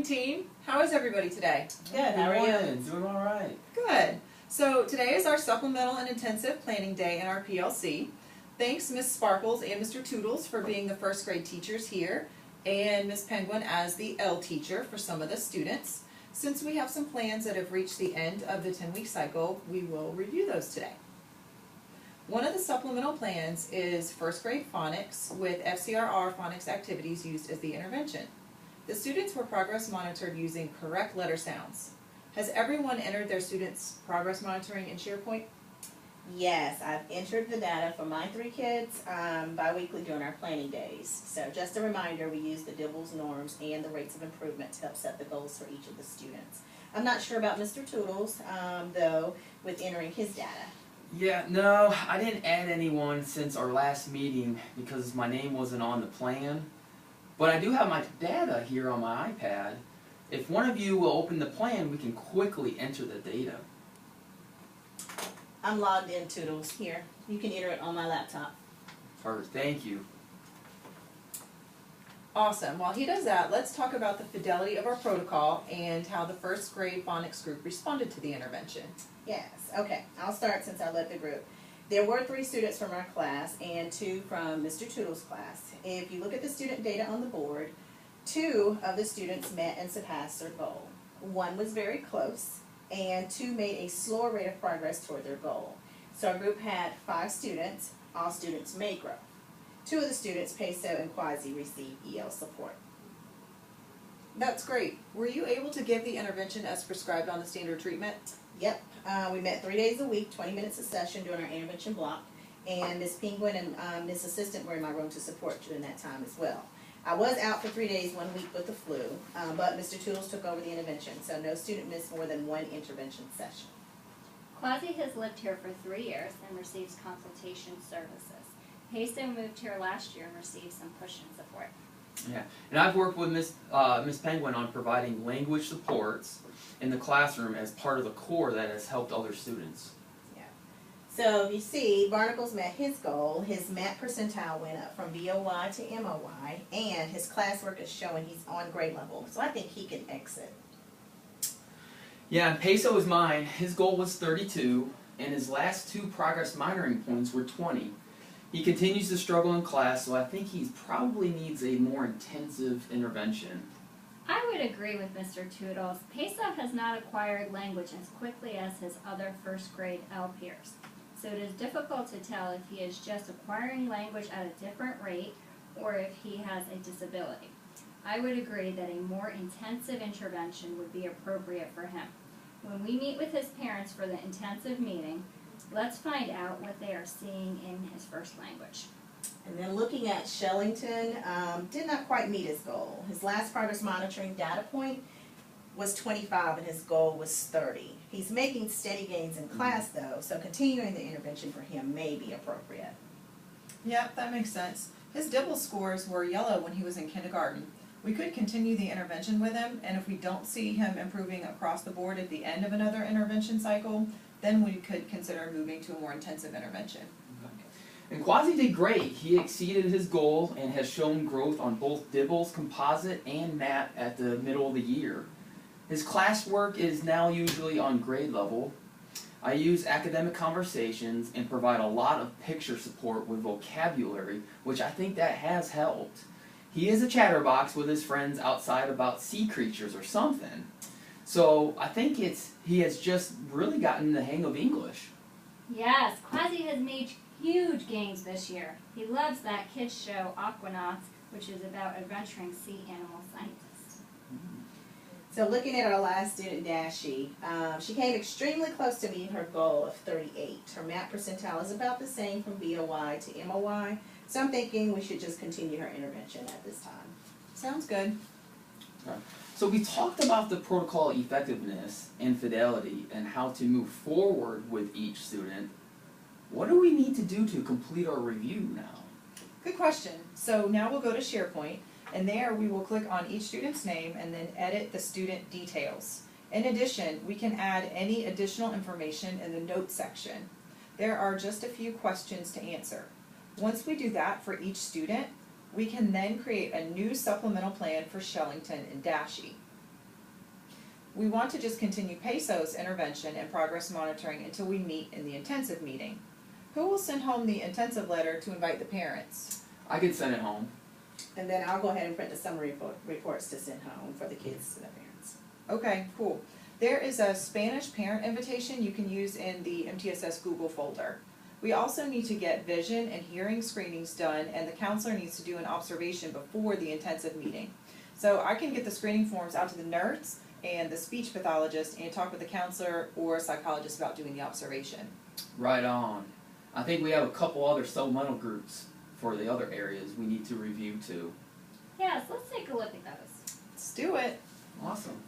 morning, team. How is everybody today? Good. How are you? Doing all right. Good. So today is our supplemental and intensive planning day in our PLC. Thanks Ms. Sparkles and Mr. Toodles for being the first grade teachers here, and Ms. Penguin as the L teacher for some of the students. Since we have some plans that have reached the end of the 10-week cycle, we will review those today. One of the supplemental plans is first grade phonics with FCRR phonics activities used as the intervention. The students were progress monitored using correct letter sounds. Has everyone entered their students' progress monitoring in SharePoint? Yes, I've entered the data for my 3 kids bi-weekly during our planning days. So just a reminder, we use the Dibbles norms and the rates of improvement to help set the goals for each of the students. I'm not sure about Mr. Toodles, though, with entering his data. Yeah, no, I didn't add anyone since our last meeting because my name wasn't on the plan. But I do have my data here on my iPad. If one of you will open the plan, we can quickly enter the data. I'm logged in, Toodles. Here, you can enter it on my laptop. Perfect, thank you. Awesome. While he does that, let's talk about the fidelity of our protocol and how the first grade phonics group responded to the intervention. Yes, okay. I'll start since I led the group. There were 3 students from our class and 2 from Mr. Toodles' class. If you look at the student data on the board, 2 of the students met and surpassed their goal. 1 was very close, and 2 made a slower rate of progress toward their goal. So our group had 5 students. All students made growth. 2 of the students, Peso and Quasi, received EL support. That's great. Were you able to give the intervention as prescribed on the standard treatment? Yep, we met 3 days a week, 20 minutes a session during our intervention block, and Ms. Penguin and Ms. Assistant were in my room to support during that time as well. I was out for 3 days, 1 week with the flu, but Mr. Toodles took over the intervention, so no student missed more than 1 intervention session. Quasi has lived here for 3 years and receives consultation services. Peso moved here last year and received some push-in support. Yeah, and I've worked with Miss Penguin on providing language supports in the classroom as part of the core that has helped other students. Yeah. So you see, Barnacles met his goal. His MAT percentile went up from BOY to MOY, and his classwork is showing he's on grade level. So I think he can exit. Yeah, and Peso is mine. His goal was 32, and his last 2 progress monitoring points were 20. He continues to struggle in class, so I think he probably needs a more intensive intervention. I would agree with Mr. Toodles. Peso has not acquired language as quickly as his other first grade L peers. So it is difficult to tell if he is just acquiring language at a different rate or if he has a disability. I would agree that a more intensive intervention would be appropriate for him. When we meet with his parents for the intensive meeting, let's find out what they are seeing in his first language. And then looking at Shellington, did not quite meet his goal. His last progress monitoring data point was 25 and his goal was 30. He's making steady gains in class though, so continuing the intervention for him may be appropriate. Yep, that makes sense. His Dibble scores were yellow when he was in kindergarten. We could continue the intervention with him, and if we don't see him improving across the board at the end of another intervention cycle, then we could consider moving to a more intensive intervention. And Quasi did great. He exceeded his goal and has shown growth on both Dibbles, Composite, and MAT at the middle of the year. His classwork is now usually on grade level. I use academic conversations and provide a lot of picture support with vocabulary, which I think that has helped. He is a chatterbox with his friends outside about sea creatures or something. So I think he has just really gotten the hang of English. Yes, Quasi has made huge gains this year. He loves that kids show, Aquanauts, which is about adventuring sea animal scientists. So looking at our last student, Dashi, she came extremely close to meeting her goal of 38. Her MAT percentile is about the same from BOY to MOY, so I'm thinking we should just continue her intervention at this time. Sounds good. Okay. So we talked about the protocol effectiveness and fidelity and how to move forward with each student. What do we need to do to complete our review now? Good question. So now we'll go to SharePoint, and there we will click on each student's name and then edit the student details. In addition, we can add any additional information in the notes section. There are just a few questions to answer. Once we do that for each student, we can then create a new supplemental plan for Shellington and Dashi. We want to just continue PESO's intervention and progress monitoring until we meet in the intensive meeting. Who will send home the intensive letter to invite the parents? I can send it home. And then I'll go ahead and print the summary reports to send home for the kids and their parents. Okay, cool. There is a Spanish parent invitation you can use in the MTSS Google folder. We also need to get vision and hearing screenings done, and the counselor needs to do an observation before the intensive meeting. So I can get the screening forms out to the nurse and the speech pathologist and talk with the counselor or psychologist about doing the observation. Right on. I think we have a couple other supplemental groups for the other areas we need to review too. Yes, let's take a look at those. Let's do it. Awesome.